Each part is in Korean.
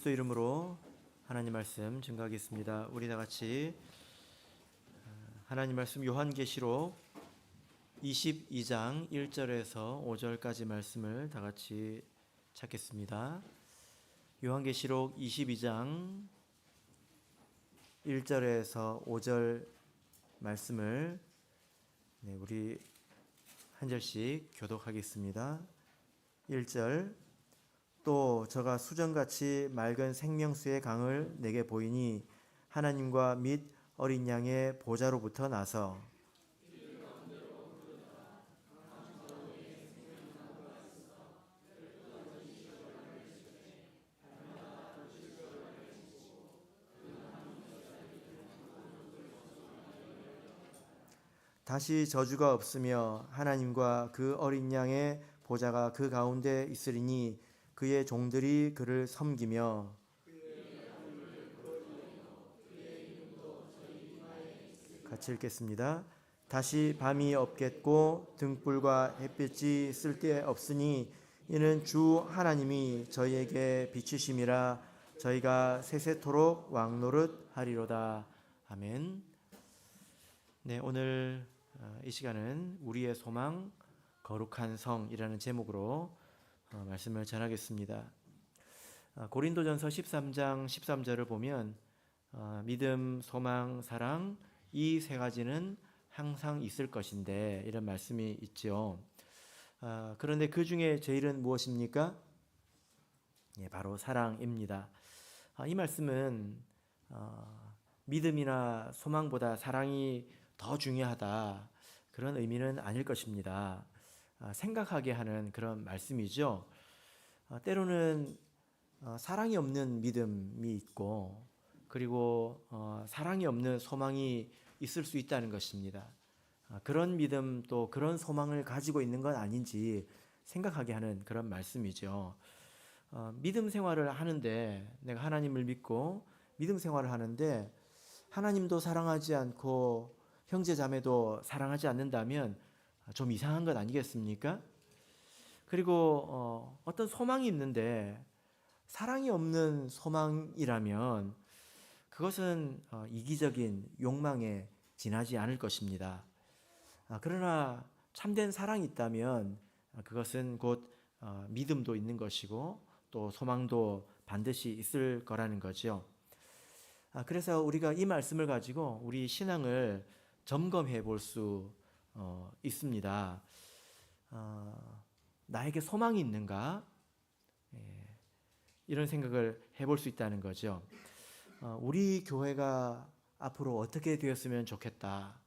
그리스도 이름으로 하나님 말씀 증거하겠습니다. 우리 다 같이 하나님 말씀 요한계시록 22장 1절에서 5절까지 말씀을 다 같이 찾겠습니다. 요한계시록 22장 1절에서 5절 말씀을 우리 한 절씩 교독하겠습니다. 1절 또 저가 수정같이 맑은 생명수의 강을 내게 보이니 하나님과 및 어린 양의 보좌로부터 나서 다시 저주가 없으며 하나님과 그 어린 양의 보좌가 그 가운데 있으리니 그의 종들이 그를 섬기며 같이 읽겠습니다. 다시 밤이 없겠고 등불과 햇빛이 쓸데없으니 이는 주 하나님이 저희에게 비추심이라 저희가 세세토록 왕노릇 하리로다. 아멘. 네, 오늘 이 시간은 우리의 소망 거룩한 성이라는 제목으로 말씀을 전하겠습니다. 고린도전서 13장 13절을 보면 믿음, 소망, 사랑 이 세 가지는 항상 있을 것인데 이런 말씀이 있죠. 그런데 그 중에 제일은 무엇입니까? 바로 사랑입니다. 이 말씀은 믿음이나 소망보다 사랑이 더 중요하다 그런 의미는 아닐 것입니다. 생각하게 하는 그런 말씀이죠. 때로는 사랑이 없는 믿음이 있고 그리고 사랑이 없는 소망이 있을 수 있다는 것입니다. 그런 믿음 또 그런 소망을 가지고 있는 건 아닌지 생각하게 하는 그런 말씀이죠. 믿음 생활을 하는데 내가 하나님을 믿고 믿음 생활을 하는데 하나님도 사랑하지 않고 형제 자매도 사랑하지 않는다면 좀 이상한 것 아니겠습니까? 그리고 어떤 소망이 있는데 사랑이 없는 소망이라면 그것은 이기적인 욕망에 지나지 않을 것입니다. 그러나 참된 사랑이 있다면 그것은 곧 믿음도 있는 것이고 또 소망도 반드시 있을 거라는 거죠. 그래서 우리가 이 말씀을 가지고 우리 신앙을 점검해 볼 수 있습니다. 나에게 소망이 있는가? 이런 생각을 해볼 수 있다는 거죠. 우리 교회가 앞으로 어떻게 되었으면 좋겠다.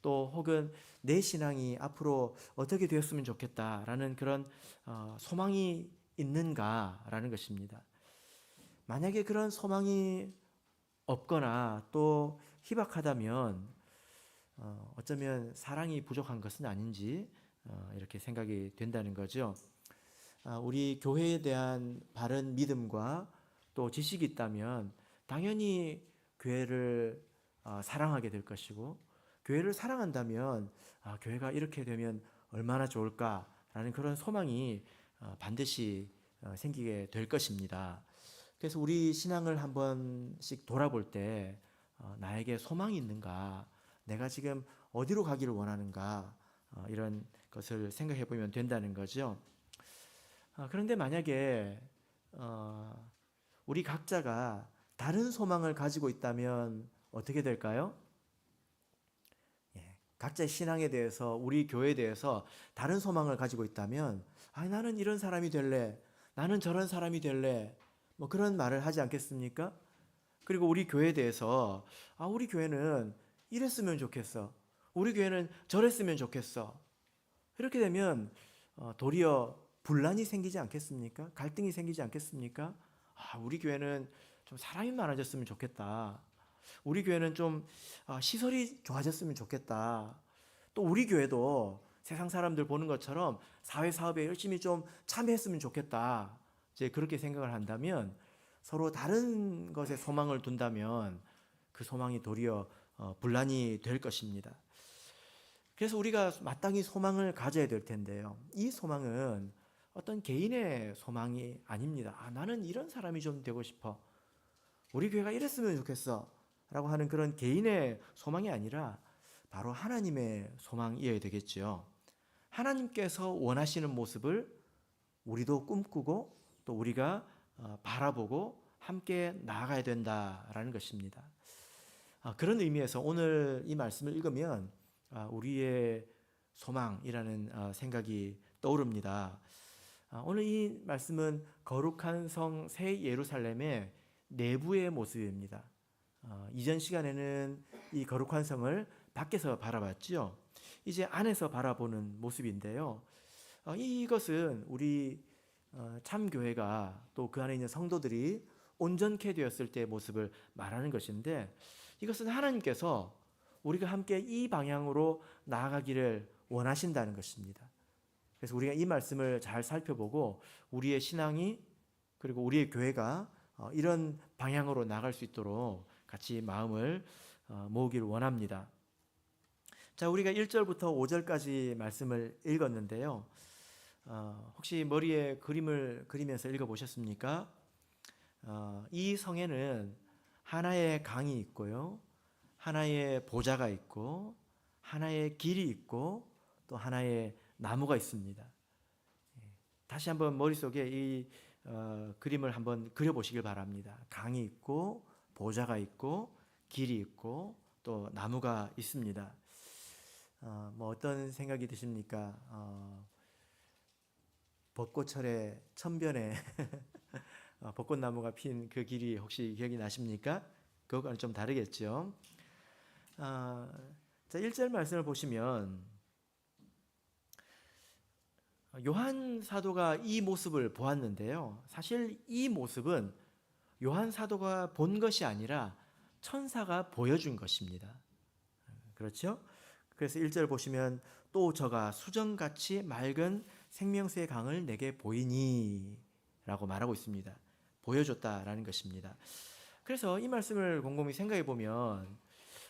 또 혹은 내 신앙이 앞으로 어떻게 되었으면 좋겠다라는 그런 소망이 있는가라는 것입니다. 만약에 그런 소망이 없거나 또 희박하다면 어쩌면 사랑이 부족한 것은 아닌지 이렇게 생각이 된다는 거죠. 우리 교회에 대한 바른 믿음과 또 지식이 있다면 당연히 교회를 사랑하게 될 것이고 교회를 사랑한다면 교회가 이렇게 되면 얼마나 좋을까라는 그런 소망이 반드시 생기게 될 것입니다. 그래서 우리 신앙을 한 번씩 돌아볼 때 나에게 소망이 있는가, 내가 지금 어디로 가기를 원하는가 이런 것을 생각해 보면 된다는 거죠. 그런데 만약에 우리 각자가 다른 소망을 가지고 있다면 어떻게 될까요? 각자의 신앙에 대해서 우리 교회에 대해서 다른 소망을 가지고 있다면 나는 이런 사람이 될래, 나는 저런 사람이 될래 뭐 그런 말을 하지 않겠습니까? 그리고 우리 교회에 대해서 우리 교회는 이랬으면 좋겠어, 우리 교회는 저랬으면 좋겠어. 이렇게 되면 도리어 분란이 생기지 않겠습니까? 갈등이 생기지 않겠습니까? 우리 교회는 좀 사람이 많아졌으면 좋겠다. 우리 교회는 좀 시설이 좋아졌으면 좋겠다. 또 우리 교회도 세상 사람들 보는 것처럼 사회 사업에 열심히 좀 참여했으면 좋겠다. 이제 그렇게 생각을 한다면 서로 다른 것에 소망을 둔다면 그 소망이 도리어 분란이 될 것입니다. 그래서 우리가 마땅히 소망을 가져야 될 텐데요. 이 소망은 어떤 개인의 소망이 아닙니다. 나는 이런 사람이 좀 되고 싶어. 우리 교회가 이랬으면 좋겠어. 라고 하는 그런 개인의 소망이 아니라 바로 하나님의 소망이어야 되겠죠. 하나님께서 원하시는 모습을 우리도 꿈꾸고 또 우리가 바라보고 함께 나아가야 된다라는 것입니다. 그런 의미에서 오늘 이 말씀을 읽으면 우리의 소망이라는 생각이 떠오릅니다. 오늘 이 말씀은 거룩한 성 새 예루살렘의 내부의 모습입니다. 이전 시간에는 이 거룩한 성을 밖에서 바라봤죠. 이제 안에서 바라보는 모습인데요. 이것은 우리 참교회가 또 그 안에 있는 성도들이 온전케 되었을 때의 모습을 말하는 것인데, 이것은 하나님께서 우리가 함께 이 방향으로 나아가기를 원하신다는 것입니다. 그래서 우리가 이 말씀을 잘 살펴보고 우리의 신앙이 그리고 우리의 교회가 이런 방향으로 나갈 수 있도록 같이 마음을 모으기를 원합니다. 자, 우리가 1절부터 5절까지 말씀을 읽었는데요. 혹시 머리에 그림을 그리면서 읽어보셨습니까? 이 성에는 하나의 강이 있고요, 하나의 보좌가 있고, 하나의 길이 있고, 또 하나의 나무가 있습니다. 다시 한번 머릿속에 이 그림을 한번 그려보시길 바랍니다. 강이 있고, 보좌가 있고, 길이 있고, 또 나무가 있습니다. 뭐 어떤 생각이 드십니까? 벚꽃철에 천변에 벚꽃나무가 핀 그 길이 혹시 기억이 나십니까? 그거와는 좀 다르겠죠. 자, 1절 말씀을 보시면 요한 사도가 이 모습을 보았는데요. 사실 이 모습은 요한 사도가 본 것이 아니라 천사가 보여준 것입니다. 그렇죠? 그래서 1절 보시면 또 저가 수정같이 맑은 생명수의 강을 내게 보이니 라고 말하고 있습니다. 보여줬다라는 것입니다. 그래서 이 말씀을 곰곰이 생각해 보면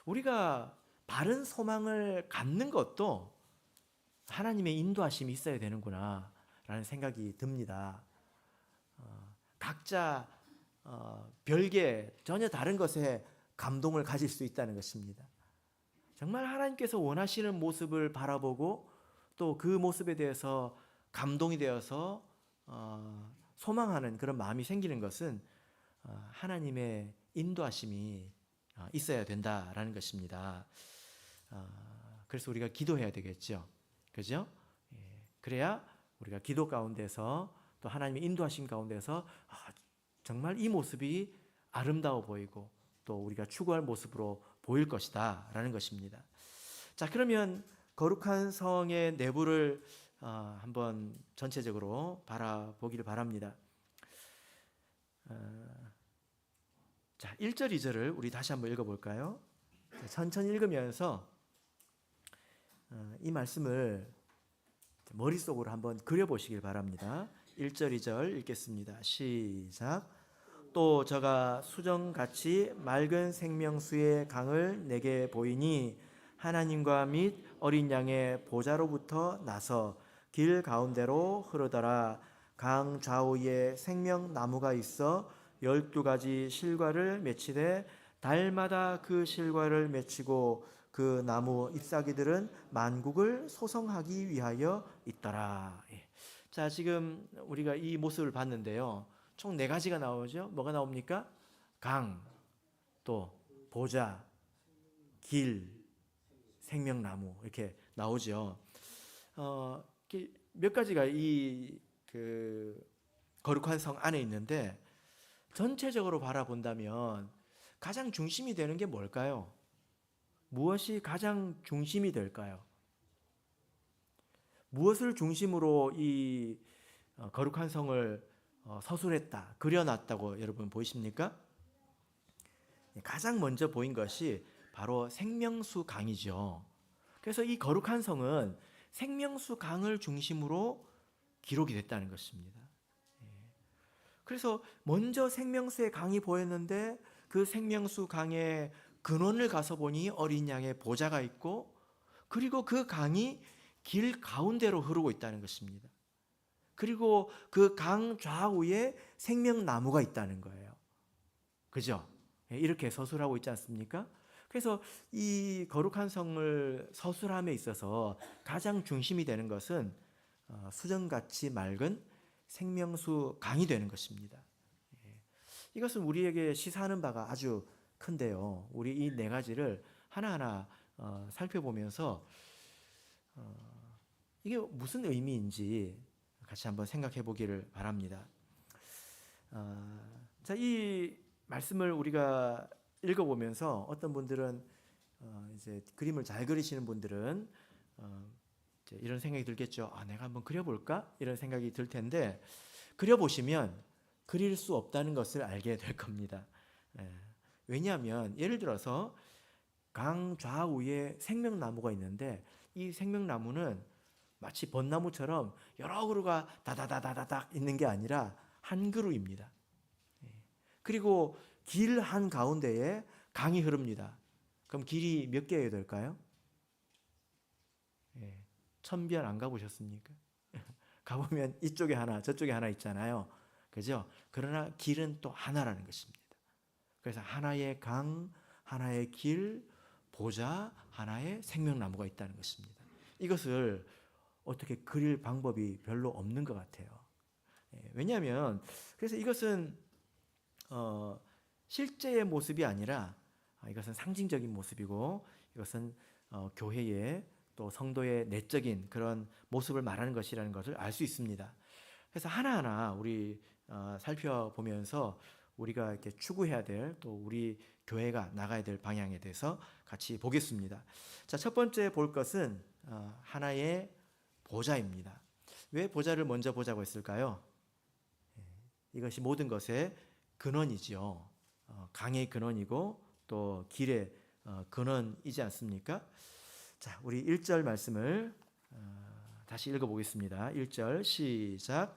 우리가 바른 소망을 갖는 것도 하나님의 인도하심이 있어야 되는구나 라는 생각이 듭니다. 각자 별개 전혀 다른 것에 감동을 가질 수 있다는 것입니다. 정말 하나님께서 원하시는 모습을 바라보고 또 그 모습에 대해서 감동이 되어서 소망하는 그런 마음이 생기는 것은 하나님의 인도하심이 있어야 된다라는 것입니다. 그래서 우리가 기도해야 되겠죠. 그죠? 그래야 우리가 기도 가운데서 또 하나님의 인도하심 가운데서 정말 이 모습이 아름다워 보이고 또 우리가 추구할 모습으로 보일 것이다 라는 것입니다. 자, 그러면 거룩한 성의 내부를 한번 전체적으로 바라보기를 바랍니다. 자, 1절 2절을 우리 다시 한번 읽어볼까요? 천천히 읽으면서 이 말씀을 머릿속으로 한번 그려보시길 바랍니다. 1절 2절 읽겠습니다. 시작. 또 저가 수정같이 맑은 생명수의 강을 내게 보이니 하나님과 및 어린 양의 보좌로부터 나서 길 가운데로 흐르더라. 강 좌우에 생명나무가 있어 12가지 실과를 맺히되 달마다 그 실과를 맺히고 그 나무 잎사귀들은 만국을 소성하기 위하여 있더라. 자, 지금 우리가 이 모습을 봤는데요. 총 4가지가 나오죠. 뭐가 나옵니까? 강, 또 보좌, 길, 생명나무 이렇게 나오죠. 몇 가지가 이 거룩한 성 안에 있는데 전체적으로 바라본다면 가장 중심이 되는 게 뭘까요? 무엇이 가장 중심이 될까요? 무엇을 중심으로 이 거룩한 성을 서술했다, 그려놨다고 여러분 보이십니까? 가장 먼저 보인 것이 바로 생명수 강이죠. 그래서 이 거룩한 성은 생명수 강을 중심으로 기록이 됐다는 것입니다. 그래서 먼저 생명수의 강이 보였는데 그 생명수 강의 근원을 가서 보니 어린 양의 보좌가 있고, 그리고 그 강이 길 가운데로 흐르고 있다는 것입니다. 그리고 그 강 좌우에 생명나무가 있다는 거예요. 그죠? 이렇게 서술하고 있지 않습니까? 그래서 이 거룩한 성을 서술함에 있어서 가장 중심이 되는 것은 수정같이 맑은 생명수 강이 되는 것입니다. 이것은 우리에게 시사하는 바가 아주 큰데요. 우리 이 네 가지를 하나하나 살펴보면서 이게 무슨 의미인지 같이 한번 생각해 보기를 바랍니다. 자, 이 말씀을 우리가 읽어보면서 어떤 분들은 이제 그림을 잘 그리시는 분들은 이제 이런 생각이 들겠죠. 내가 한번 그려볼까? 이런 생각이 들 텐데 그려보시면 그릴 수 없다는 것을 알게 될 겁니다. 왜냐하면 예를 들어서 강 좌우에 생명나무가 있는데 이 생명나무는 마치 벚나무처럼 여러 그루가 다다다다닥 있는 게 아니라 한 그루입니다. 그리고 길 한 가운데에 강이 흐릅니다. 그럼 길이 몇 개여야 될까요? 천변 안 가보셨습니까? 가보면 이쪽에 하나 저쪽에 하나 있잖아요. 그죠? 그러나 길은 또 하나라는 것입니다. 그래서 하나의 강, 하나의 길, 보좌, 하나의 생명나무가 있다는 것입니다. 이것을 어떻게 그릴 방법이 별로 없는 것 같아요. 왜냐하면 그래서 이것은 실제의 모습이 아니라 이것은 상징적인 모습이고 이것은 교회의 또 성도의 내적인 그런 모습을 말하는 것이라는 것을 알 수 있습니다. 그래서 하나하나 우리 살펴보면서 우리가 이렇게 추구해야 될 또 우리 교회가 나가야 될 방향에 대해서 같이 보겠습니다. 자, 첫 번째 볼 것은 하나의 보좌입니다. 왜 보좌를 먼저 보자고 했을까요? 이것이 모든 것의 근원이지요. 강의 근원이고 또 길의 근원이지 않습니까? 자, 우리 1절 말씀을 다시 읽어보겠습니다. 1절 시작.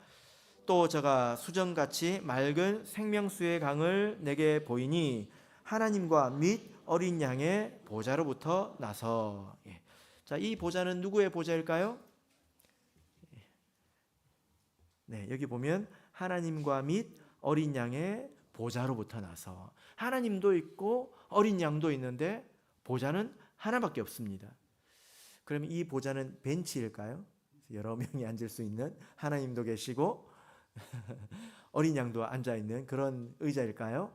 또 저가 수정같이 맑은 생명수의 강을 내게 보이니 하나님과 및 어린 양의 보좌로부터 나서. 자, 이 보좌는 누구의 보좌일까요? 네, 여기 보면 하나님과 및 어린 양의 보좌로부터 나서 하나님도 있고 어린 양도 있는데 보좌는 하나밖에 없습니다. 그럼 이 보좌는 벤치일까요? 여러 명이 앉을 수 있는 하나님도 계시고 어린 양도 앉아 있는 그런 의자일까요?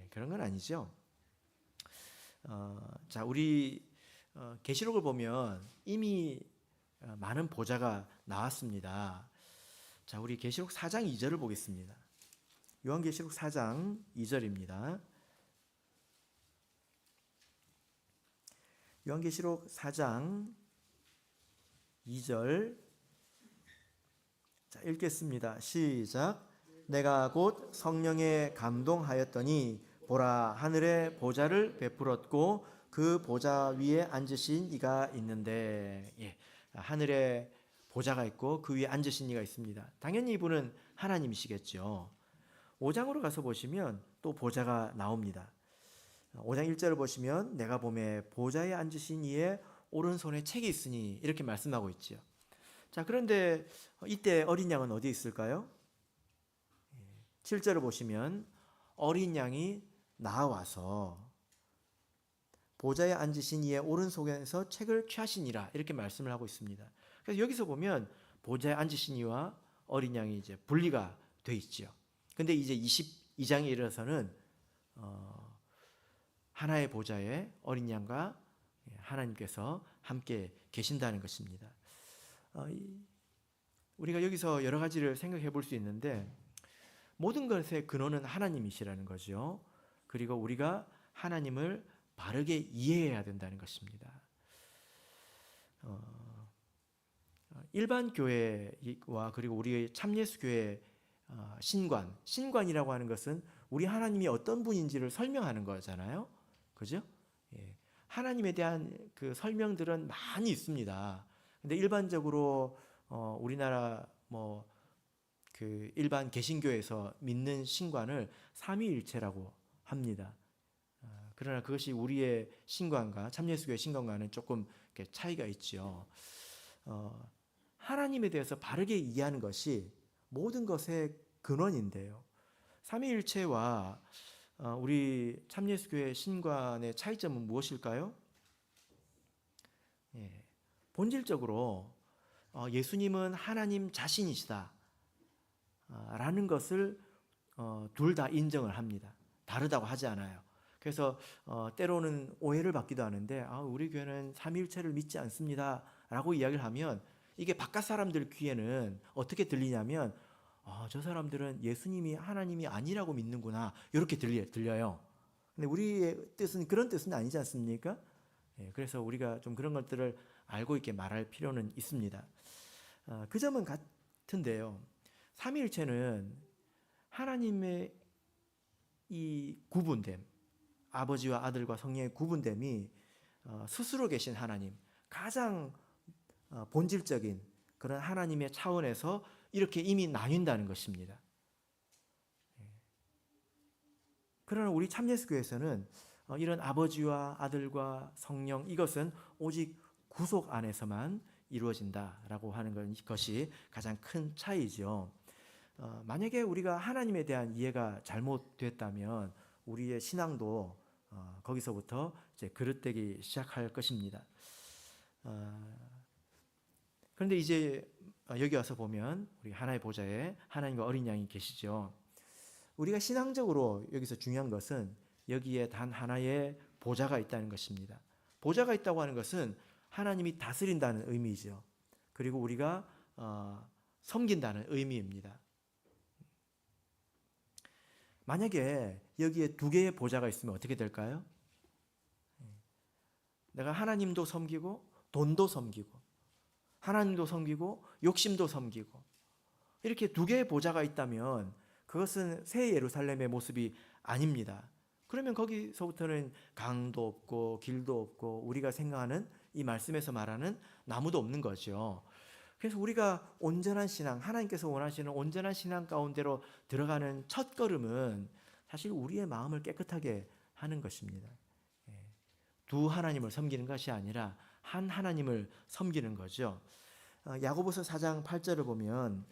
그런 건 아니죠. 자, 우리 계시록을 보면 이미 많은 보좌가 나왔습니다. 자, 우리 계시록 4장 2절을 보겠습니다. 요한계시록 4장 2절입니다. 요한계시록 4장 2절. 자, 읽겠습니다. 시작. 내가 곧 성령에 감동하였더니 보라, 하늘에 보좌를 베풀었고 그 보좌 위에 앉으신 이가 있는데, 하늘에 보좌가 있고 그 위에 앉으신 이가 있습니다. 당연히 이분은 하나님이시겠죠. 5장으로 가서 보시면 또 보좌가 나옵니다. 5장 1절을 보시면 내가 보매 보좌에 앉으신 이의 오른손에 책이 있으니 이렇게 말씀하고 있죠. 자, 그런데 이때 어린 양은 어디 있을까요? 7절을 보시면 어린 양이 나와서 보좌에 앉으신 이의 오른손에서 책을 취하시니라 이렇게 말씀을 하고 있습니다. 그래서 여기서 보면 보좌에 앉으신 이와 어린 양이 이제 분리가 돼 있죠. 근데 이제 22장에 이르러서는 하나의 보좌에 어린 양과 하나님께서 함께 계신다는 것입니다. 우리가 여기서 여러 가지를 생각해 볼 수 있는데 모든 것의 근원은 하나님이시라는 거죠. 그리고 우리가 하나님을 바르게 이해해야 된다는 것입니다. 일반 교회와 그리고 우리의 참예수 교회 신관이라고 하는 것은 우리 하나님이 어떤 분인지를 설명하는 거잖아요. 그죠? 하나님에 대한 그 설명들은 많이 있습니다. 근데 일반적으로 우리나라 그 일반 개신교에서 믿는 신관을 삼위일체라고 합니다. 그러나 그것이 우리의 신관과 참예수교의 신관과는 조금 차이가 있죠. 하나님에 대해서 바르게 이해하는 것이 모든 것의 근원인데요. 삼위일체와 우리 참예수교회 신관의 차이점은 무엇일까요? 예, 본질적으로 예수님은 하나님 자신이시다 라는 것을 둘 다 인정을 합니다. 다르다고 하지 않아요. 그래서 때로는 오해를 받기도 하는데 우리 교회는 삼위일체를 믿지 않습니다 라고 이야기를 하면 이게 바깥 사람들 귀에는 어떻게 들리냐면 저 사람들은 예수님이 하나님이 아니라고 믿는구나 이렇게 들려요. 근데 우리의 뜻은 그런 뜻은 아니지 않습니까? 그래서 우리가 좀 그런 것들을 알고 있게 말할 필요는 있습니다. 그 점은 같은데요. 삼위일체는 하나님의 이 구분됨, 아버지와 아들과 성령의 구분됨이 스스로 계신 하나님, 가장 본질적인 그런 하나님의 차원에서 이렇게 이미 나뉜다는 것입니다. 그러나 우리 참예수교에서는 이런 아버지와 아들과 성령 이것은 오직 구속 안에서만 이루어진다라고 하는 것이 가장 큰 차이죠. 만약에 우리가 하나님에 대한 이해가 잘못됐다면 우리의 신앙도 거기서부터 이제 그릇되기 시작할 것입니다. 그런데 이제 여기 와서 보면 우리 하나의 보좌에 하나님과 어린 양이 계시죠. 우리가 신앙적으로 여기서 중요한 것은 여기에 단 하나의 보좌가 있다는 것입니다. 보좌가 있다고 하는 것은 하나님이 다스린다는 의미죠. 그리고 우리가 섬긴다는 의미입니다. 만약에 여기에 두 개의 보좌가 있으면 어떻게 될까요? 내가 하나님도 섬기고 돈도 섬기고 하나님도 섬기고 욕심도 섬기고 이렇게 두 개의 보좌가 있다면 그것은 새 예루살렘의 모습이 아닙니다. 그러면 거기서부터는 강도 없고 길도 없고 우리가 생각하는 이 말씀에서 말하는 나무도 없는 거죠. 그래서 우리가 온전한 신앙, 하나님께서 원하시는 온전한 신앙 가운데로 들어가는 첫 걸음은 사실 우리의 마음을 깨끗하게 하는 것입니다. 두 하나님을 섬기는 것이 아니라 한 하나님을 섬기는 거죠. 야고보서 4장 8절을 보면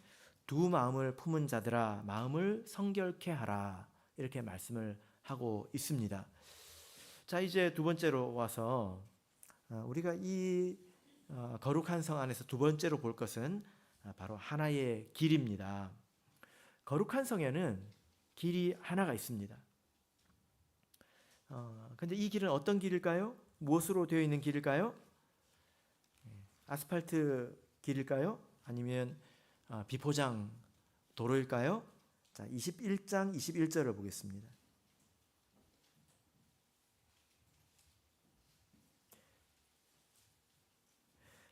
두 마음을 품은 자들아 마음을 성결케 하라 이렇게 말씀을 하고 있습니다. 자, 이제 두 번째로 와서 우리가 이 거룩한 성 안에서 두 번째로 볼 것은 바로 하나의 길입니다. 거룩한 성에는 길이 하나가 있습니다. 근데 이 길은 어떤 길일까요? 무엇으로 되어 있는 길일까요? 아스팔트 길일까요? 아니면 비포장 도로일까요? 자, 21장 21절을 보겠습니다.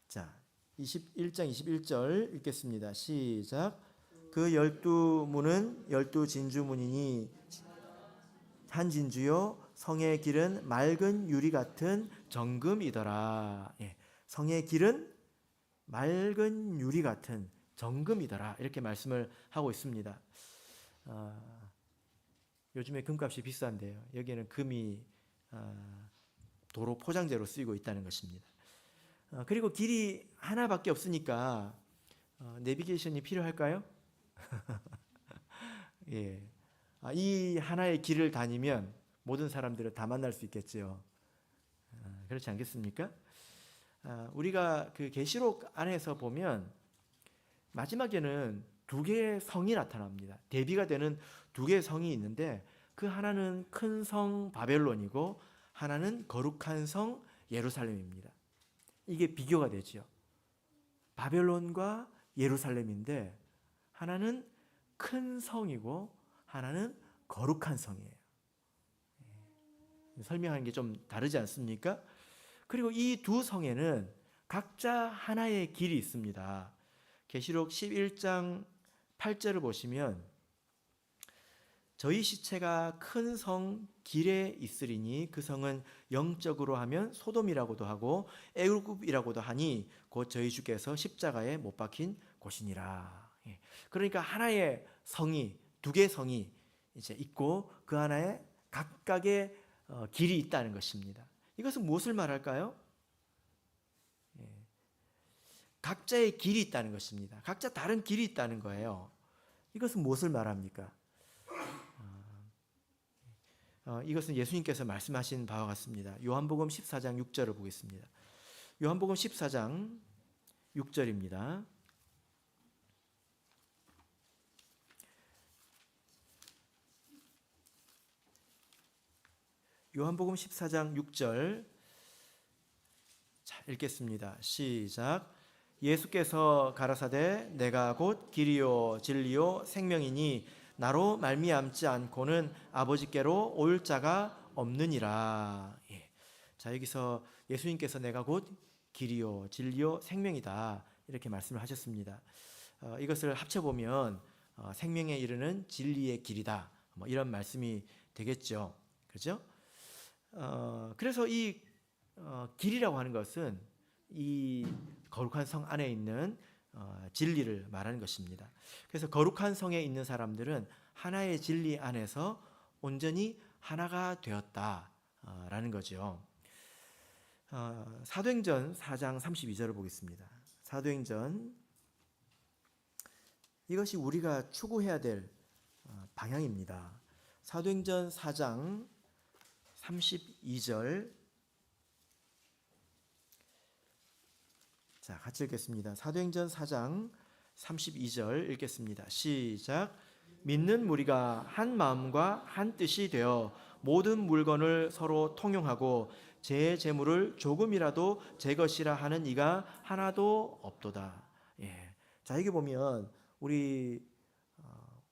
자, 21장 21절 읽겠습니다. 시작. 그 12문은 12진주문이니 한 진주요 성의 길은 맑은 유리 같은 정금이더라. 성의 길은 맑은 유리 같은 정금이더라. 이렇게 말씀을 하고 있습니다. 요즘에 금값이 비싼데요. 여기에는 금이 도로 포장재로 쓰이고 있다는 것입니다. 그리고 길이 하나밖에 없으니까 내비게이션이 필요할까요? 예. 이 하나의 길을 다니면 모든 사람들을 다 만날 수 있겠죠. 그렇지 않겠습니까? 우리가 그 계시록 안에서 보면 마지막에는 두 개의 성이 나타납니다. 대비가 되는 두 개의 성이 있는데 그 하나는 큰 성 바벨론이고 하나는 거룩한 성 예루살렘입니다. 이게 비교가 되죠. 바벨론과 예루살렘인데 하나는 큰 성이고 하나는 거룩한 성이에요. 설명하는 게 좀 다르지 않습니까? 그리고 이 두 성에는 각자 하나의 길이 있습니다. 계시록 11장 8절을 보시면 저희 시체가 큰 성 길에 있으리니 그 성은 영적으로 하면 소돔이라고도 하고 애굽이라고도 하니 곧 저희 주께서 십자가에 못 박힌 곳이니라. 그러니까 하나의 성이 두 개의 성이 이제 있고 그 하나에 각각의 길이 있다는 것입니다. 이것은 무엇을 말할까요? 각자의 길이 있다는 것입니다. 각자 다른 길이 있다는 거예요. 이것은 무엇을 말합니까? 이것은 예수님께서 말씀하신 바와 같습니다. 요한복음 14장 6절을 보겠습니다. 요한복음 14장 6절입니다. 요한복음 14장 6절. 자, 읽겠습니다. 시작. 예수께서 가라사대 내가 곧 길이요 진리요 생명이니 나로 말미암지 않고는 아버지께로 올 자가 없느니라. 예. 자, 여기서 예수님께서 내가 곧 길이요 진리요 생명이다 이렇게 말씀을 하셨습니다. 이것을 합쳐보면 생명에 이르는 진리의 길이다 뭐 이런 말씀이 되겠죠. 그렇죠? 그래서 이 길이라고 하는 것은 이 거룩한 성 안에 있는 진리를 말하는 것입니다. 그래서 거룩한 성에 있는 사람들은 하나의 진리 안에서 온전히 하나가 되었다라는 거죠. 사도행전 4장 32절을 보겠습니다. 사도행전, 이것이 우리가 추구해야 될 방향입니다. 사도행전 4장 32절. 자, 같이 읽겠습니다. 사도행전 4장 32절 읽겠습니다. 시작. 믿는 무리가 한 마음과 한 뜻이 되어 모든 물건을 서로 통용하고 제 재물을 조금이라도 제 것이라 하는 이가 하나도 없도다. 예. 자, 여기 보면 우리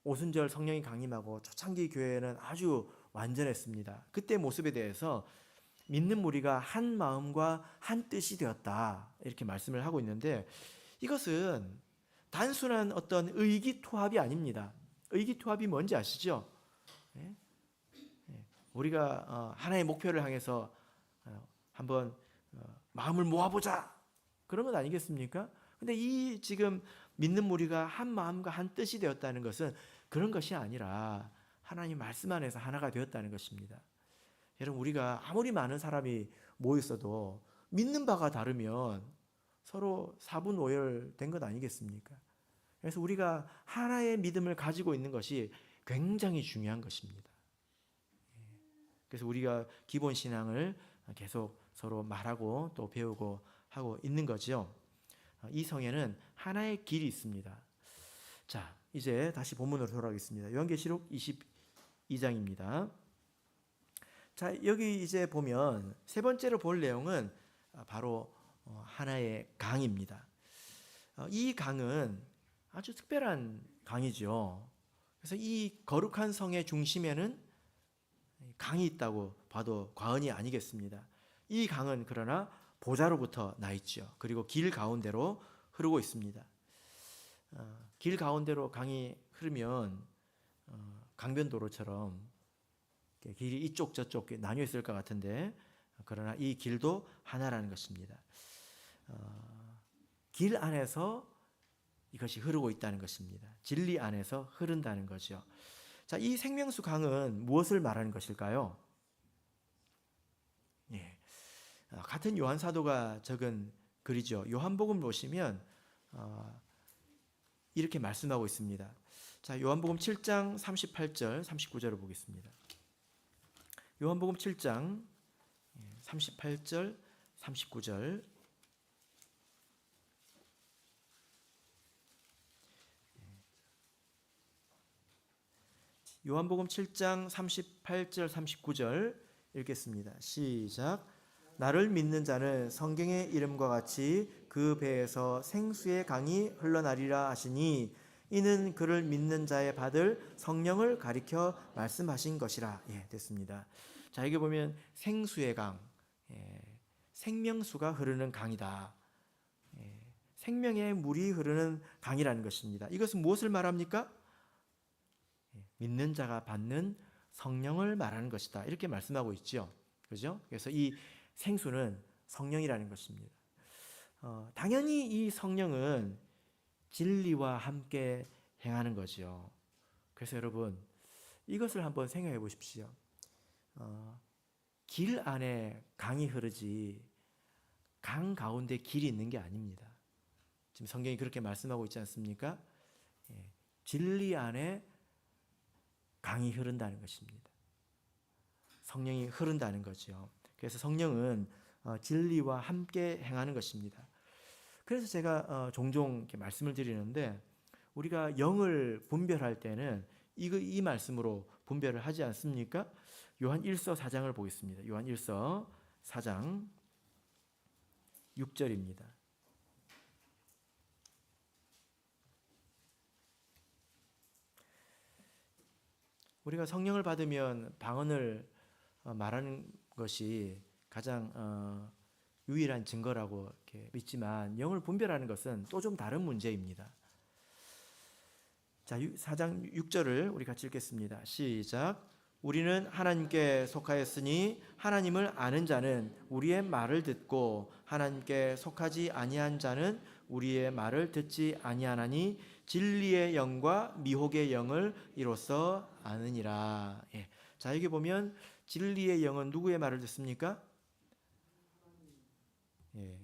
오순절 성령이 강림하고 초창기 교회는 아주 완전했습니다. 그때 모습에 대해서 믿는 무리가 한 마음과 한 뜻이 되었다 이렇게 말씀을 하고 있는데, 이것은 단순한 어떤 의기투합이 아닙니다. 의기투합이 뭔지 아시죠? 우리가 하나의 목표를 향해서 한번 마음을 모아보자 그런 건 아니겠습니까? 근데 이 지금 믿는 무리가 한 마음과 한 뜻이 되었다는 것은 그런 것이 아니라 하나님 말씀 안에서 하나가 되었다는 것입니다. 여러분, 우리가 아무리 많은 사람이 모여 있어도 믿는 바가 다르면 서로 사분오열된 것 아니겠습니까? 그래서 우리가 하나의 믿음을 가지고 있는 것이 굉장히 중요한 것입니다. 그래서 우리가 기본 신앙을 계속 서로 말하고 또 배우고 하고 있는 거죠. 이 성에는 하나의 길이 있습니다. 자, 이제 다시 본문으로 돌아가겠습니다. 요한계시록 22장입니다. 자, 여기 이제 보면 세 번째로 볼 내용은 바로 하나의 강입니다. 이 강은 아주 특별한 강이죠. 그래서 이 거룩한 성의 중심에는 강이 있다고 봐도 과언이 아니겠습니다. 이 강은 그러나 보좌로부터 나 있죠. 그리고 길 가운데로 흐르고 있습니다. 길 가운데로 강이 흐르면 강변도로처럼 길이 이쪽 저쪽 나뉘어 있을 것 같은데, 그러나 이 길도 하나라는 것입니다. 길 안에서 이것이 흐르고 있다는 것입니다. 진리 안에서 흐른다는 거죠. 자, 이 생명수 강은 무엇을 말하는 것일까요? 예, 같은 요한 사도가 적은 글이죠. 요한복음 보시면 이렇게 말씀하고 있습니다. 자, 요한복음 7장 38절 39절을 보겠습니다. 요한복음 7장 38절 39절. 요한복음 7장 38절 39절 읽겠습니다. 시작. 나를 믿는 자는 성경의 이름과 같이 그 배에서 생수의 강이 흘러나리라 하시니 이는 그를 믿는 자의 받을 성령을 가리켜 말씀하신 것이라. 예, 됐습니다. 자, 여기 보면 생수의 강, 생명수가 흐르는 강이다. 생명의 물이 흐르는 강이라는 것입니다. 이것은 무엇을 말합니까? 믿는 자가 받는 성령을 말하는 것이다. 이렇게 말씀하고 있죠. 그죠? 그래서 이 생수는 성령이라는 것입니다. 당연히 이 성령은 진리와 함께 행하는 거죠. 그래서 여러분, 이것을 한번 생각해 보십시오. 길 안에 강이 흐르지 강 가운데 길이 있는 게 아닙니다. 지금 성경이 그렇게 말씀하고 있지 않습니까? 진리 안에 강이 흐른다는 것입니다. 성령이 흐른다는 거죠. 그래서 성령은 진리와 함께 행하는 것입니다. 그래서 제가 종종 이렇게 말씀을 드리는데 우리가 영을 분별할 때는 이 말씀으로 분별을 하지 않습니까? 요한 1서 4장을 보겠습니다. 요한 1서 4장 6절입니다. 우리가 성령을 받으면 방언을 말하는 것이 가장 유일한 증거라고 이렇게 믿지만 영을 분별하는 것은 또 좀 다른 문제입니다. 자, 4장 6절을 우리 같이 읽겠습니다. 시작. 우리는 하나님께 속하였으니 하나님을 아는 자는 우리의 말을 듣고 하나님께 속하지 아니한 자는 우리의 말을 듣지 아니하나니 진리의 영과 미혹의 영을 이로써 아느니라. 예. 자, 여기 보면 진리의 영은 누구의 말을 듣습니까? 예.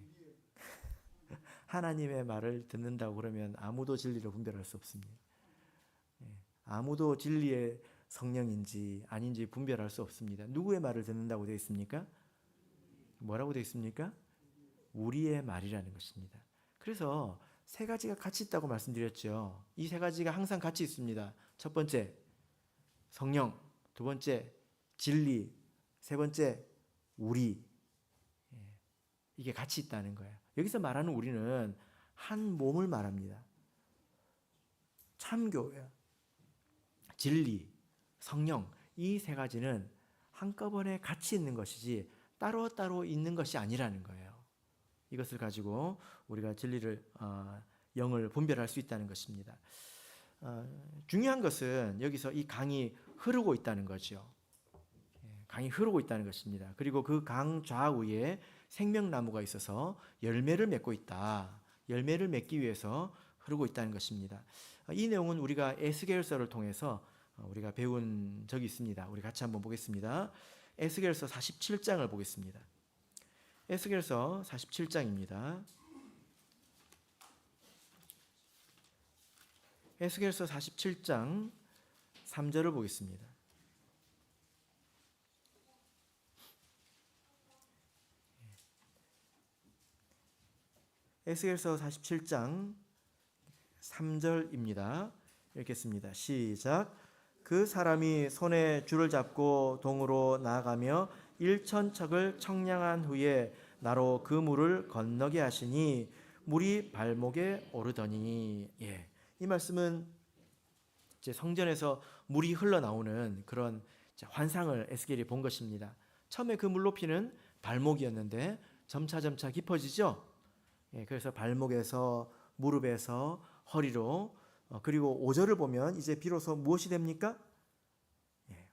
하나님의 말을 듣는다고 그러면 아무도 진리를 분별할 수 없습니다. 예. 아무도 진리의 성령인지 아닌지 분별할 수 없습니다. 누구의 말을 듣는다고 되어 있습니까? 뭐라고 되어 있습니까? 우리의 말이라는 것입니다. 그래서 세 가지가 같이 있다고 말씀드렸죠. 이 세 가지가 항상 같이 있습니다. 첫 번째, 성령. 두 번째, 진리. 세 번째, 우리. 이게 같이 있다는 거예요. 여기서 말하는 우리는 한 몸을 말합니다. 참교회, 진리, 성령, 이 세 가지는 한꺼번에 같이 있는 것이지 따로따로 있는 것이 아니라는 거예요. 이것을 가지고 우리가 진리를 영을 분별할 수 있다는 것입니다. 중요한 것은 여기서 이 강이 흐르고 있다는 거죠. 강이 흐르고 있다는 것입니다. 그리고 그 강 좌우에 생명나무가 있어서 열매를 맺고 있다. 열매를 맺기 위해서 흐르고 있다는 것입니다. 이 내용은 우리가 에스겔서를 통해서 우리가 배운 적이 있습니다. 우리 같이 한번 보겠습니다. 에스겔서 47장을 보겠습니다. 에스겔서 47장입니다. 에스겔서 47장 3절을 보겠습니다. 에스겔서 47장 3절입니다. 읽겠습니다. 시작. 그 사람이 손에 줄을 잡고 동으로 나아가며 1,000척을 청량한 후에 나로 그 물을 건너게 하시니 물이 발목에 오르더니. 예. 이 말씀은 이제 성전에서 물이 흘러나오는 그런 환상을 에스겔이 본 것입니다. 처음에 그 물 높이는 발목이었는데 점차 깊어지죠. 예, 그래서 발목에서 무릎에서 허리로 그리고 5절을 보면 이제 비로소 무엇이 됩니까?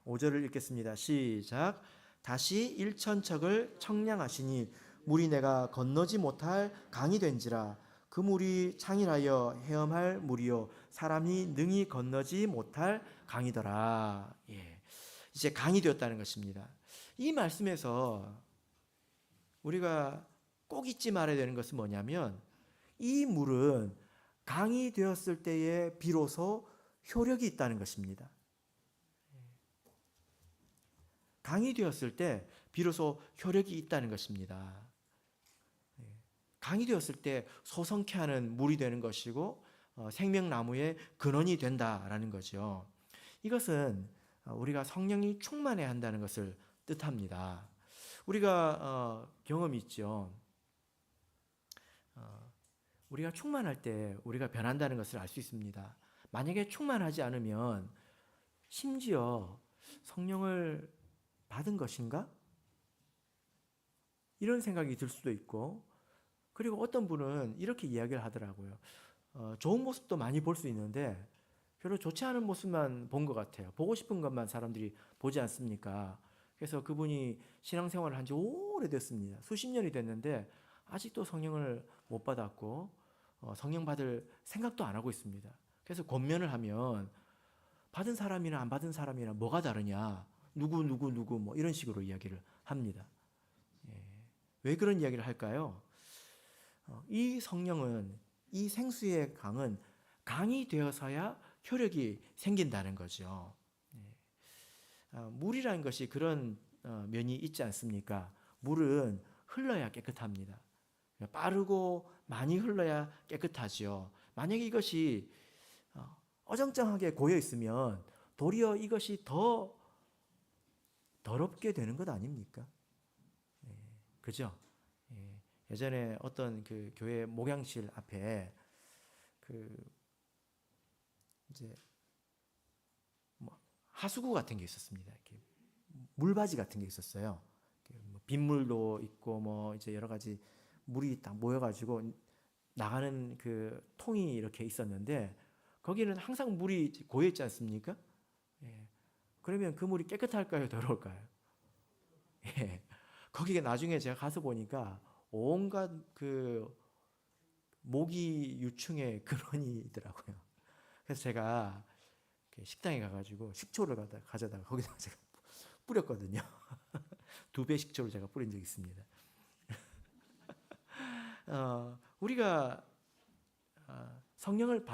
5절을 읽겠습니다. 시작. 다시 1,000척을 청량하시니 물이 내가 건너지 못할 강이 된지라. 그 물이 창일하여 헤엄할 물이요 사람이 능히 건너지 못할 강이더라. 예. 이제 강이 되었다는 것입니다. 이 말씀에서 우리가 꼭 잊지 말아야 되는 것은 뭐냐면 이 물은 강이 되었을 때에 비로소 효력이 있다는 것입니다. 강이 되었을 때 비로소 효력이 있다는 것입니다. 강이 되었을 때 소성케 하는 물이 되는 것이고 생명나무의 근원이 된다라는 거죠. 이것은 우리가 성령이 충만해야 한다는 것을 뜻합니다. 우리가 경험이 있죠. 우리가 충만할 때 우리가 변한다는 것을 알 수 있습니다. 만약에 충만하지 않으면 심지어 성령을 받은 것인가? 이런 생각이 들 수도 있고, 그리고 어떤 분은 이렇게 이야기를 하더라고요. 좋은 모습도 많이 볼 수 있는데 별로 좋지 않은 모습만 본 것 같아요. 보고 싶은 것만 사람들이 보지 않습니까? 그래서 그분이 신앙생활을 한 지 오래됐습니다. 수십 년이 됐는데 아직도 성령을 못 받았고 성령 받을 생각도 안 하고 있습니다. 그래서 권면을 하면 받은 사람이나 안 받은 사람이나 뭐가 다르냐, 누구 뭐 이런 식으로 이야기를 합니다. 왜 그런 이야기를 할까요? 이 성령은 이 생수의 강은 강이 되어서야 효력이 생긴다는 거죠. 물이라는 것이 그런 면이 있지 않습니까? 물은 흘러야 깨끗합니다. 빠르고 많이 흘러야 깨끗하지요. 만약에 이것이 어정쩡하게 고여 있으면 도리어 이것이 더 더럽게 되는 것 아닙니까? 그죠? 예전에 어떤 그 교회 목양실 앞에 그 이제 뭐 하수구 같은 게 있었습니다. 이렇게 물바지 같은 게 있었어요. 뭐 빗물도 있고 뭐 이제 여러 가지 물이 딱 모여가지고 나가는 그 통이 이렇게 있었는데 거기는 항상 물이 고여 있지 않습니까? 예. 그러면 그 물이 깨끗할까요, 더러울까요? 예. 거기에 나중에 제가 가서 보니까 온갖 그 모기 유충의 근원이더라고요. 그래서 제가 식당에 가가지고 식초를 가져다가 거기다가 제가 뿌렸거든요. 2배 식초를 제가 뿌린 적이 있습니다. 우리가 성령을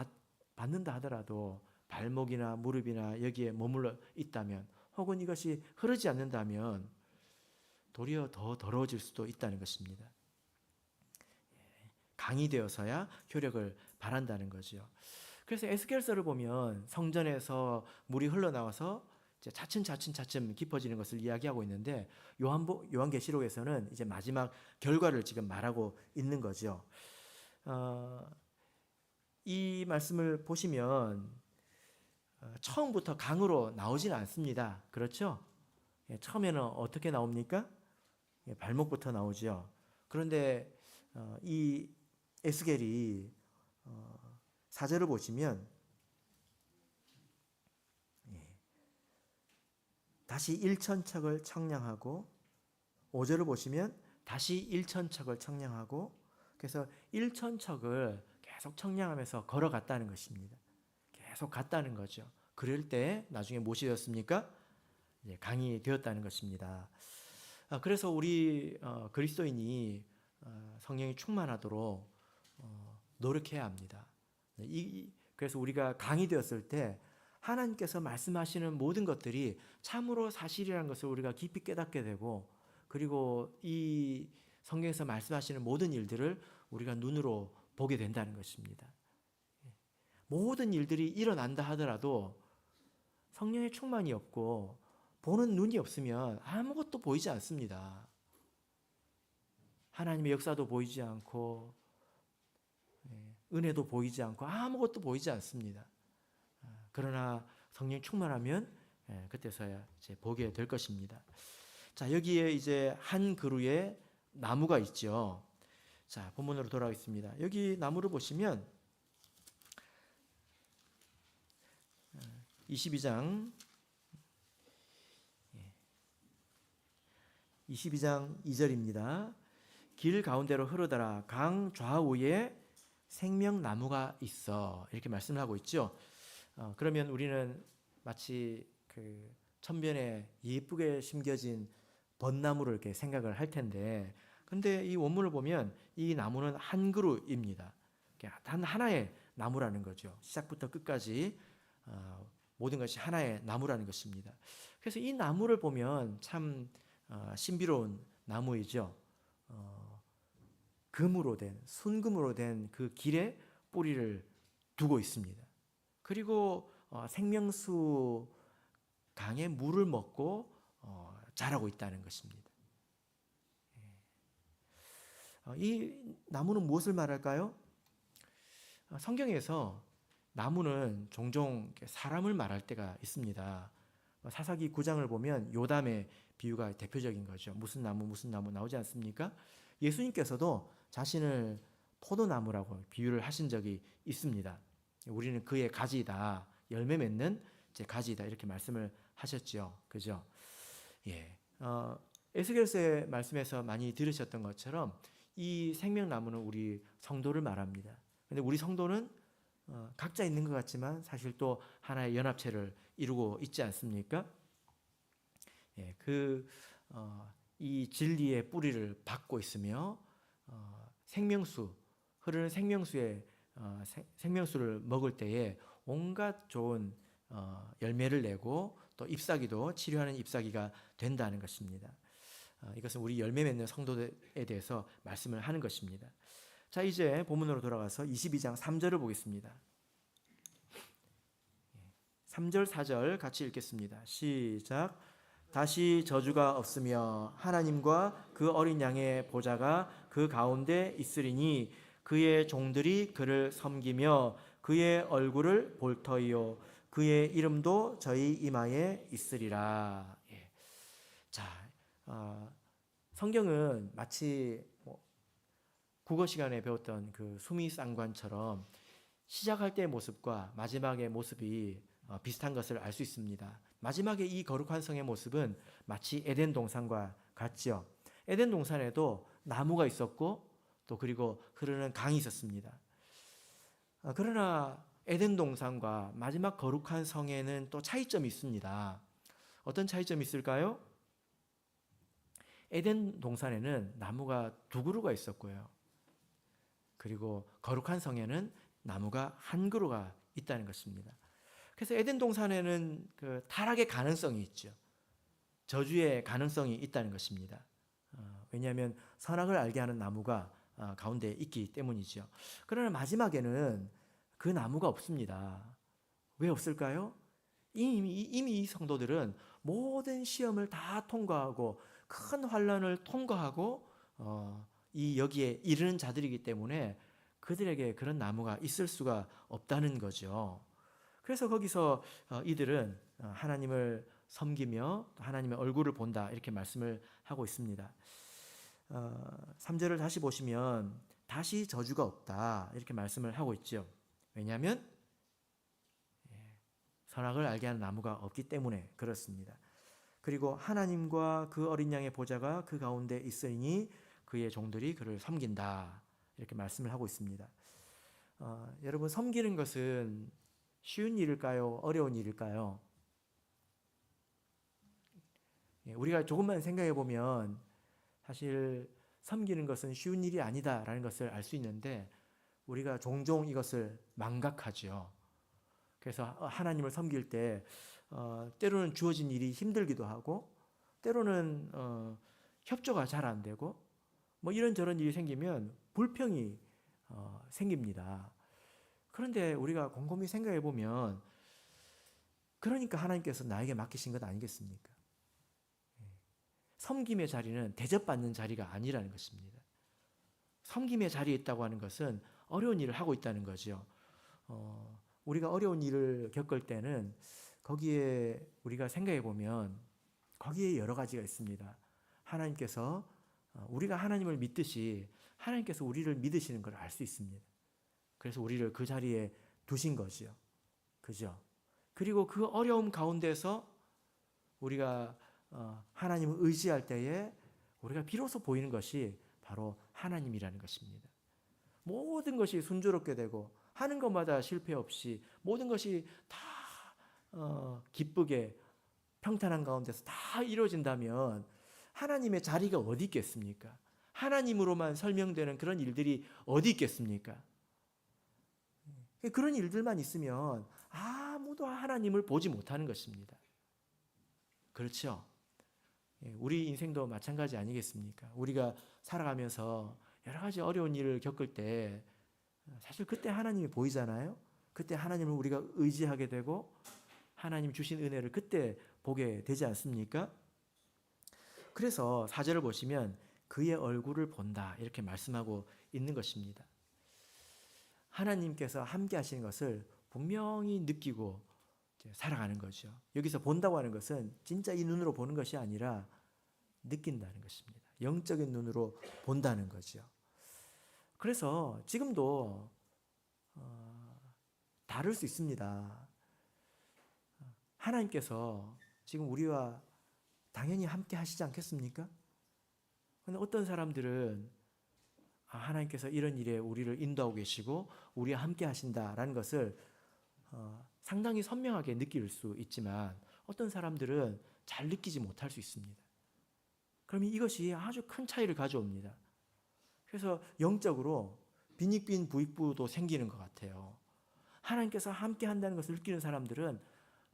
받는다 하더라도 발목이나 무릎이나 여기에 머물러 있다면 혹은 이것이 흐르지 않는다면 도리어 더 더러워질 수도 있다는 것입니다. 강이 되어서야 효력을 발한다는 거죠. 그래서 에스겔서를 보면 성전에서 물이 흘러나와서 이제 차츰 깊어지는 것을 이야기하고 있는데 요한계시록에서는 이제 마지막 결과를 지금 말하고 있는 거죠. 이 말씀을 보시면 처음부터 강으로 나오지는 않습니다. 그렇죠? 처음에는 어떻게 나옵니까? 발목부터 나오죠. 그런데 이 에스겔이 4절을 보시면 다시 일천척을 청량하고 5절을 보시면 다시 일천척을 청량하고 그래서 일천척을 계속 청량하면서 걸어갔다는 것입니다. 계속 갔다는 거죠. 그럴 때 나중에 무엇이 되었습니까? 강이 되었다는 것입니다. 그래서 우리 그리스도인이 성령이 충만하도록 노력해야 합니다. 그래서 우리가 강이 되었을 때 하나님께서 말씀하시는 모든 것들이 참으로 사실이라는 것을 우리가 깊이 깨닫게 되고 그리고 이 성경에서 말씀하시는 모든 일들을 우리가 눈으로 보게 된다는 것입니다. 모든 일들이 일어난다 하더라도 성령의 충만이 없고 보는 눈이 없으면 아무것도 보이지 않습니다. 하나님의 역사도 보이지 않고 은혜도 보이지 않고 아무것도 보이지 않습니다. 그러나 성령 충만하면 그때서야 이제 보게 될 것입니다. 자, 여기에 이제 한 그루의 나무가 있죠. 자, 본문으로 돌아가겠습니다. 여기 나무를 보시면 22장 2절입니다. 길 가운데로 흐르더라 강 좌우에 생명나무가 있어 이렇게 말씀을 하고 있죠. 그러면 우리는 마치 그 천변에 예쁘게 심겨진 벚나무를 이렇게 생각을 할 텐데 근데 이 원문을 보면 이 나무는 한 그루입니다. 단 하나의 나무라는 거죠. 시작부터 끝까지 모든 것이 하나의 나무라는 것입니다. 그래서 이 나무를 보면 참 신비로운 나무이죠. 금으로 된 순금으로 된 그 길에 뿌리를 두고 있습니다. 그리고 생명수 강의 물을 먹고 자라고 있다는 것입니다. 이 나무는 무엇을 말할까요? 성경에서 나무는 종종 사람을 말할 때가 있습니다. 사사기 9장을 보면 요담의 비유가 대표적인 거죠. 무슨 나무 나오지 않습니까? 예수님께서도 자신을 포도나무라고 비유를 하신 적이 있습니다. 우리는 그의 가지이다. 열매 맺는 제 가지이다. 이렇게 말씀을 하셨죠. 그죠? 예. 에스겔서의 말씀에서 많이 들으셨던 것처럼 이 생명나무는 우리 성도를 말합니다. 근데 우리 성도는 각자 있는 것 같지만 사실 또 하나의 연합체를 이루고 있지 않습니까? 예, 이 진리의 뿌리를 받고 있으며 생명수, 흐르는 생명수의 생명수를 먹을 때에 온갖 좋은 열매를 내고 또 잎사귀도 치료하는 잎사귀가 된다는 것입니다. 이것은 우리 열매 맺는 성도들에 대해서 말씀을 하는 것입니다. 자, 이제 본문으로 돌아가서 22장 3절을 보겠습니다. 3절 4절 같이 읽겠습니다. 시작. 다시 저주가 없으며 하나님과 그 어린 양의 보좌가 그 가운데 있으리니 그의 종들이 그를 섬기며 그의 얼굴을 볼 터이요 그의 이름도 저희 이마에 있으리라. 예. 자, 성경은 마치 국어 시간에 배웠던 그 수미상관처럼 시작할 때의 모습과 마지막의 모습이 비슷한 것을 알 수 있습니다. 마지막에 이 거룩한 성의 모습은 마치 에덴 동산과 같죠. 에덴 동산에도 나무가 있었고 또 그리고 흐르는 강이 있었습니다. 그러나 에덴 동산과 마지막 거룩한 성에는 또 차이점이 있습니다. 어떤 차이점이 있을까요? 에덴 동산에는 나무가 2그루가 있었고요. 그리고 거룩한 성에는 나무가 1그루가 있다는 것입니다. 그래서 에덴 동산에는 그 타락의 가능성이 있죠. 저주의 가능성이 있다는 것입니다. 왜냐하면 선악을 알게 하는 나무가 가운데 있기 때문이죠. 그러나 마지막에는 그 나무가 없습니다. 왜 없을까요? 이미 이 성도들은 모든 시험을 다 통과하고 큰 환난을 통과하고 여기에 이르는 자들이기 때문에 그들에게 그런 나무가 있을 수가 없다는 거죠. 그래서 거기서 이들은 하나님을 섬기며 하나님의 얼굴을 본다 이렇게 말씀을 하고 있습니다. 3절을 다시 보시면 다시 저주가 없다 이렇게 말씀을 하고 있죠. 왜냐하면 선악을 알게 하는 나무가 없기 때문에 그렇습니다. 그리고 하나님과 그 어린 양의 보좌가 그 가운데 있으니 그의 종들이 그를 섬긴다 이렇게 말씀을 하고 있습니다. 여러분, 섬기는 것은 쉬운 일일까요? 어려운 일일까요? 우리가 조금만 생각해 보면 사실 섬기는 것은 쉬운 일이 아니다라는 것을 알 수 있는데 우리가 종종 이것을 망각하죠. 그래서 하나님을 섬길 때 때로는 주어진 일이 힘들기도 하고 때로는 협조가 잘 안 되고 뭐 이런저런 일이 생기면 불평이 생깁니다. 그런데 우리가 곰곰이 생각해 보면 그러니까 하나님께서 나에게 맡기신 것 아니겠습니까? 섬김의 자리는 대접받는 자리가 아니라는 것입니다. 섬김의 자리에 있다고 하는 것은 어려운 일을 하고 있다는 거죠. 우리가 어려운 일을 겪을 때는 거기에 우리가 생각해 보면 거기에 여러 가지가 있습니다. 하나님께서 우리가 하나님을 믿듯이 하나님께서 우리를 믿으시는 걸 알 수 있습니다. 그래서 우리를 그 자리에 두신 거죠. 그죠? 그리고 그 어려움 가운데서 우리가 하나님을 의지할 때에 우리가 비로소 보이는 것이 바로 하나님이라는 것입니다. 모든 것이 순조롭게 되고 하는 것마다 실패 없이 모든 것이 다 기쁘게 평탄한 가운데서 다 이루어진다면 하나님의 자리가 어디 있겠습니까? 하나님으로만 설명되는 그런 일들이 어디 있겠습니까? 그런 일들만 있으면 아무도 하나님을 보지 못하는 것입니다. 그렇죠? 우리 인생도 마찬가지 아니겠습니까? 우리가 살아가면서 여러 가지 어려운 일을 겪을 때 사실 그때 하나님이 보이잖아요. 그때 하나님을 우리가 의지하게 되고 하나님 주신 은혜를 그때 보게 되지 않습니까? 그래서 4절을 보시면 그의 얼굴을 본다 이렇게 말씀하고 있는 것입니다. 하나님께서 함께 하시는 것을 분명히 느끼고 살아가는 거죠. 여기서 본다고 하는 것은 진짜 이 눈으로 보는 것이 아니라 느낀다는 것입니다. 영적인 눈으로 본다는 거죠. 그래서 지금도 다를 수 있습니다. 하나님께서 지금 우리와 당연히 함께 하시지 않겠습니까? 그런데 어떤 사람들은 하나님께서 이런 일에 우리를 인도하고 계시고 우리와 함께 하신다라는 것을 상당히 선명하게 느낄 수 있지만 어떤 사람들은 잘 느끼지 못할 수 있습니다. 그러면 이것이 아주 큰 차이를 가져옵니다. 그래서 영적으로 빈익빈 부익부도 생기는 것 같아요. 하나님께서 함께 한다는 것을 느끼는 사람들은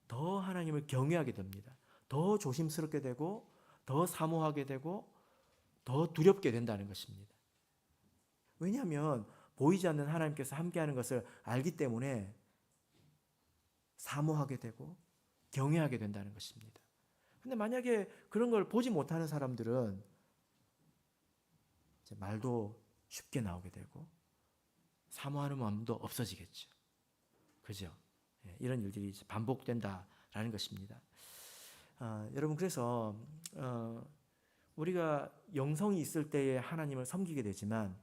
더 하나님을 경외하게 됩니다. 더 조심스럽게 되고 더 사모하게 되고 더 두렵게 된다는 것입니다. 왜냐하면 보이지 않는 하나님께서 함께하는 것을 알기 때문에 사모하게 되고 경외하게 된다는 것입니다. 근데 만약에 그런 걸 보지 못하는 사람들은 이제 말도 쉽게 나오게 되고 사모하는 마음도 없어지겠죠. 그죠? 이런 일들이 반복된다라는 것입니다. 여러분 그래서 우리가 영성이 있을 때에 하나님을 섬기게 되지만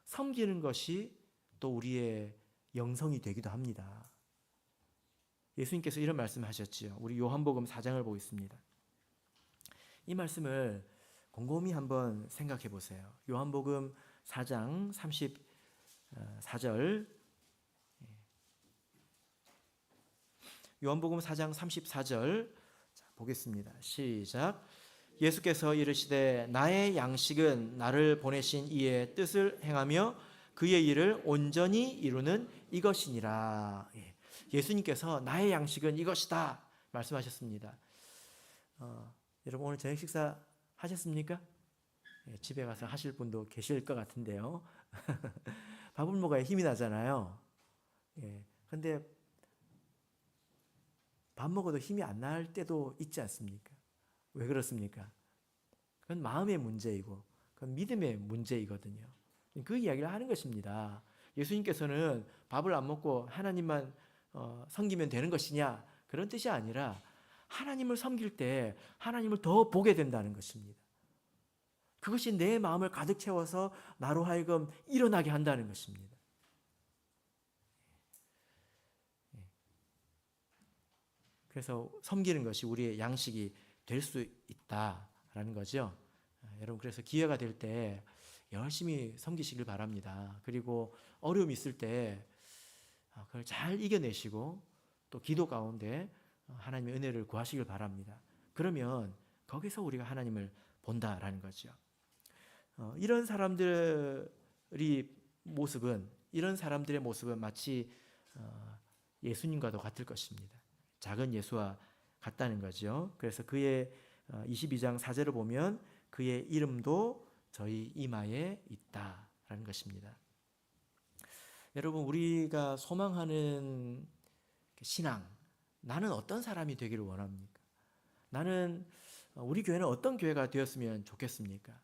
섬기는 것이 또 우리의 영성이 되기도 합니다. 예수님께서 이런 말씀을 하셨지요. 우리 요한복음 4장을 보겠습니다. 이 말씀을 곰곰이 한번 생각해 보세요. 요한복음 4장 34절. 요한복음 4장 34절 보겠습니다. 시작. 예수께서 이르시되 나의 양식은 나를 보내신 이의 뜻을 행하며 그의 일을 온전히 이루는 이것이니라. 예수님께서 나의 양식은 이것이다 말씀하셨습니다. 여러분 오늘 저녁 식사 하셨습니까? 집에 가서 하실 분도 계실 것 같은데요. 밥을 먹어야 힘이 나잖아요. 근데 밥 먹어도 힘이 안 날 때도 있지 않습니까? 왜 그렇습니까? 그건 마음의 문제이고 그건 믿음의 문제이거든요. 그 이야기를 하는 것입니다. 예수님께서는 밥을 안 먹고 하나님만 섬기면 되는 것이냐 그런 뜻이 아니라 하나님을 섬길 때 하나님을 더 보게 된다는 것입니다. 그것이 내 마음을 가득 채워서 나로 하여금 일어나게 한다는 것입니다. 그래서 섬기는 것이 우리의 양식이 될 수 있다라는 거죠. 여러분 그래서 기회가 될 때 열심히 섬기시길 바랍니다. 그리고 어려움이 있을 때 그걸 잘 이겨내시고 또 기도 가운데 하나님의 은혜를 구하시길 바랍니다. 그러면 거기서 우리가 하나님을 본다라는 거죠. 이런 사람들의 모습은 마치 예수님과도 같을 것입니다. 작은 예수와 같다는 거죠. 그래서 그의 22장 4절을 보면 그의 이름도 저희 이마에 있다라는 것입니다. 여러분 우리가 소망하는 신앙, 나는 어떤 사람이 되기를 원합니까? 나는 우리 교회는 어떤 교회가 되었으면 좋겠습니까?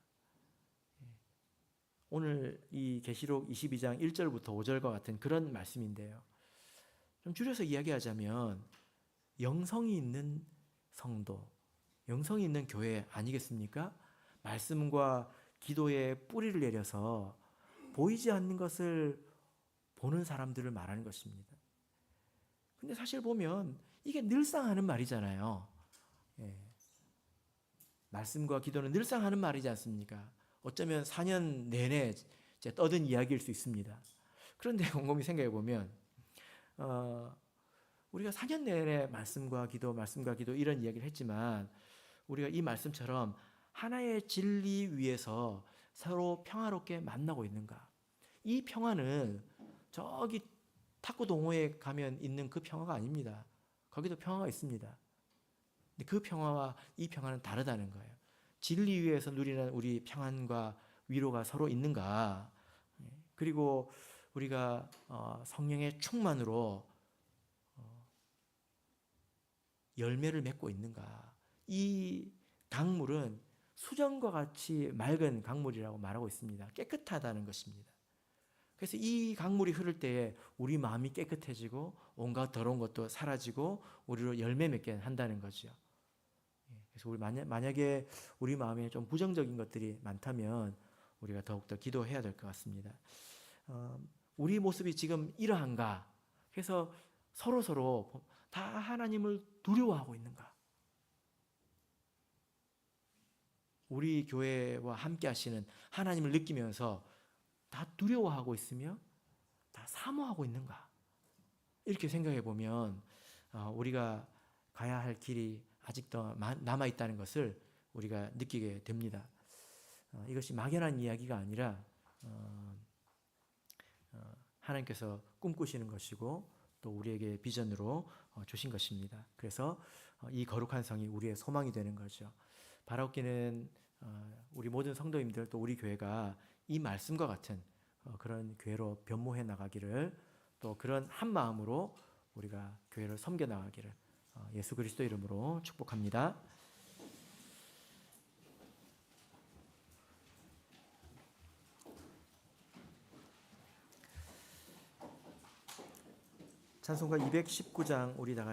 오늘 이 계시록 22장 1절부터 5절과 같은 그런 말씀인데요. 좀 줄여서 이야기하자면 영성이 있는 성도, 영성이 있는 교회 아니겠습니까? 말씀과 기도에 뿌리를 내려서 보이지 않는 것을 보는 사람들을 말하는 것입니다. 근데 사실 보면 이게 늘상 하는 말이잖아요. 말씀과 기도는 늘상 하는 말이지 않습니까? 어쩌면 4년 내내 떠든 이야기일 수 있습니다. 그런데 곰곰이 생각해 보면 우리가 4년 내내 말씀과 기도 이런 이야기를 했지만 우리가 이 말씀처럼 하나의 진리 위에서 서로 평화롭게 만나고 있는가? 이 평화는 저기 탁구 동호회 가면 있는 그 평화가 아닙니다. 거기도 평화가 있습니다. 근데 그 평화와 이 평화는 다르다는 거예요. 진리 위에서 누리는 우리 평안과 위로가 서로 있는가? 그리고 우리가 성령의 충만으로 열매를 맺고 있는가? 이 강물은 수정과 같이 맑은 강물이라고 말하고 있습니다. 깨끗하다는 것입니다. 그래서 이 강물이 흐를 때에 우리 마음이 깨끗해지고 온갖 더러운 것도 사라지고 우리로 열매 맺게 한다는 거죠. 그래서 우리 만약에 우리 마음에 좀 부정적인 것들이 많다면 우리가 더욱더 기도해야 될 것 같습니다. 우리 모습이 지금 이러한가? 그래서 서로 다 하나님을 두려워하고 있는가? 우리 교회와 함께 하시는 하나님을 느끼면서 다 두려워하고 있으며 다 사모하고 있는가? 이렇게 생각해 보면 우리가 가야 할 길이 아직도 남아있다는 것을 우리가 느끼게 됩니다. 이것이 막연한 이야기가 아니라 하나님께서 꿈꾸시는 것이고 또 우리에게 비전으로 주신 것입니다. 그래서 이 거룩한 성이 우리의 소망이 되는 거죠. 바라옵기는 우리 모든 성도님들 또 우리 교회가 이 말씀과 같은 그런 교회로 변모해 나가기를 또 그런 한 마음으로 우리가 교회를 섬겨 나가기를 예수 그리스도 이름으로 축복합니다. 찬송가 219장 우리 다 같이